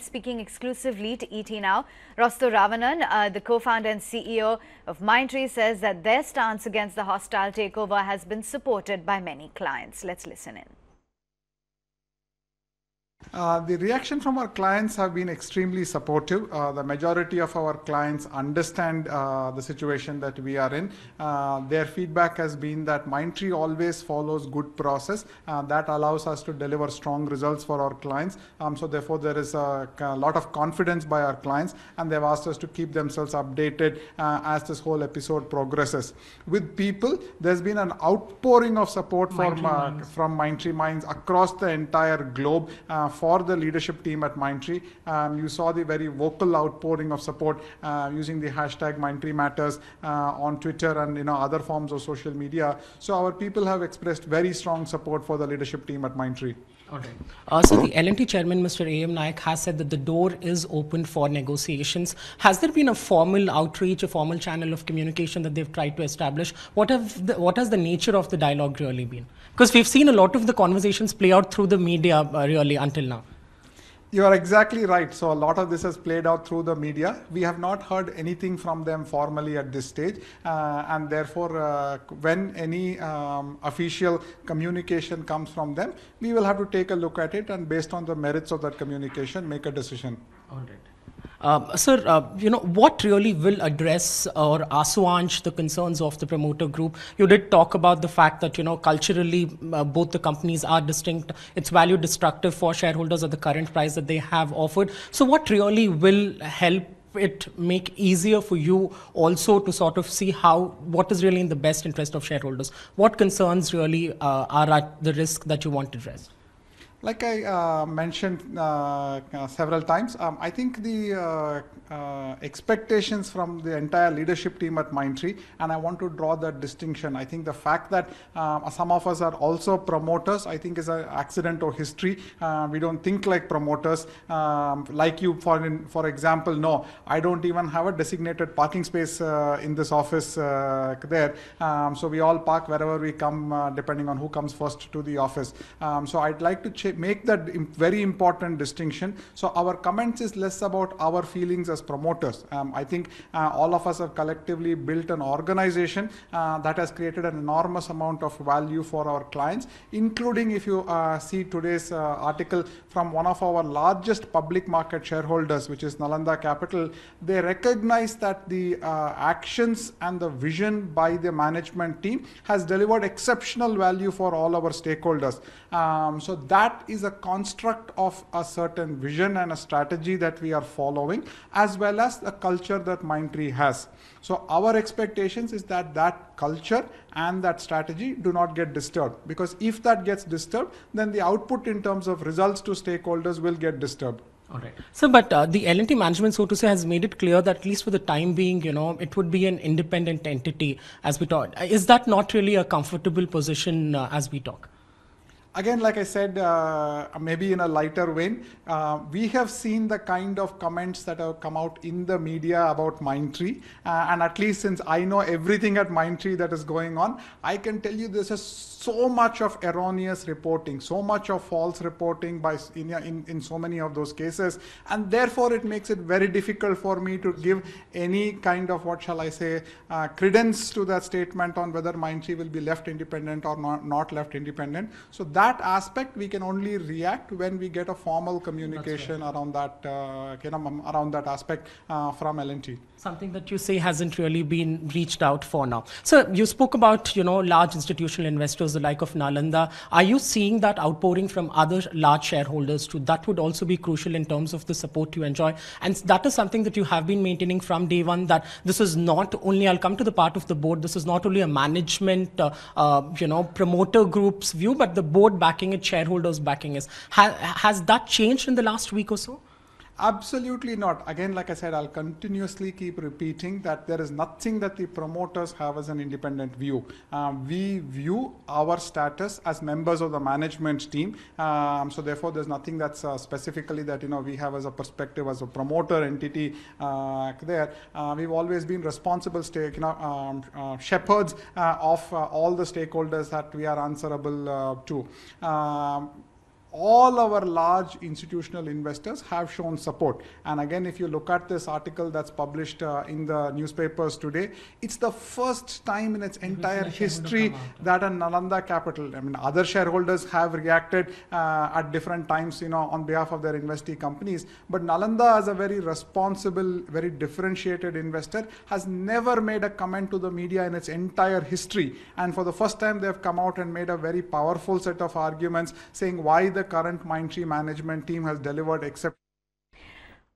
And speaking exclusively to ET Now, Rostow Ravanan, the co-founder and CEO of Mindtree, says that their stance against the hostile takeover has been supported by many clients. Let's listen in. The reaction from our clients have been extremely supportive. The majority of our clients understand the situation that we are in. Their feedback has been that Mindtree always follows good process that allows us to deliver strong results for our clients. So therefore there is a lot of confidence by our clients, and they've asked us to keep themselves updated as this whole episode progresses. With people, there's been an outpouring of support from Mindtree Minds across the entire globe for the leadership team at Mindtree. You saw the very vocal outpouring of support using the hashtag Mindtree Matters on Twitter and other forms of social media. So our people have expressed very strong support for the leadership team at Mindtree. All right. So the L&T chairman, Mr. A.M. Naik, has said that the door is open for negotiations. Has there been a formal outreach, a formal channel of communication that they've tried to establish? What has the nature of the dialogue really been? Because we've seen a lot of the conversations play out through the media really until now. You are exactly right. So a lot of this has played out through the media. We have not heard anything from them formally at this stage. And therefore, when any official communication comes from them, we will have to take a look at it and based on the merits of that communication, make a decision. All right. Sir, what really will address or assuage the concerns of the promoter group? You did talk about the fact that, culturally, both the companies are distinct. It's value destructive for shareholders at the current price that they have offered. So what really will help it make easier for you also to sort of see what is really in the best interest of shareholders? What concerns really are at the risk that you want to address? Like I mentioned several times, I think the expectations from the entire leadership team at Mindtree, and I want to draw that distinction. I think the fact that some of us are also promoters, I think is an accident or history. We don't think like promoters. Like you, for example, no, I don't even have a designated parking space in this office there. So we all park wherever we come, depending on who comes first to the office. So I'd like to make that very important distinction. So our comments is less about our feelings as promoters. I think all of us have collectively built an organization that has created an enormous amount of value for our clients, including if you see today's article from one of our largest public market shareholders, which is Nalanda Capital. They recognize that the actions and the vision by the management team has delivered exceptional value for all our stakeholders. So that is a construct of a certain vision and a strategy that we are following, as well as the culture that Mindtree has. So our expectations is that that culture and that strategy do not get disturbed, because if that gets disturbed, then the output in terms of results to stakeholders will get disturbed. All right. So, but the L&T management, so to say, has made it clear that at least for the time being, it would be an independent entity as we talk. Is that not really a comfortable position as we talk? Again, like I said, maybe in a lighter vein, we have seen the kind of comments that have come out in the media about Mindtree. And at least since I know everything at Mindtree that is going on, I can tell you this is so much of erroneous reporting, so much of false reporting by in so many of those cases. And therefore, it makes it very difficult for me to give any kind of, what shall I say, credence to that statement on whether Mindtree will be left independent or not left independent. So that aspect we can only react when we get a formal communication around that around that aspect from L&T. Something that you say hasn't really been reached out for now. So you spoke about large institutional investors, the like of Nalanda. Are you seeing that outpouring from other large shareholders too? That would also be crucial in terms of the support you enjoy. And that is something that you have been maintaining from day one, that this is not only, I'll come to the part of the board, this is not only a management, promoter group's view, but the board backing it, shareholders backing it. Has that changed in the last week or so? Absolutely not. Again, like I said, I'll continuously keep repeating that there is nothing that the promoters have as an independent view. We view our status as members of the management team. So therefore, there's nothing that's specifically that we have as a perspective as a promoter entity there. We've always been responsible shepherds of all the stakeholders that we are answerable to. all our large institutional investors have shown support. And again, if you look at this article that's published in the newspapers today, it's the first time in its entire history that a Nalanda Capital, I mean, other shareholders have reacted at different times, on behalf of their investee companies. But Nalanda, as a very responsible, very differentiated investor, has never made a comment to the media in its entire history. And for the first time, they have come out and made a very powerful set of arguments saying why the current Mindtree management team has delivered exceptional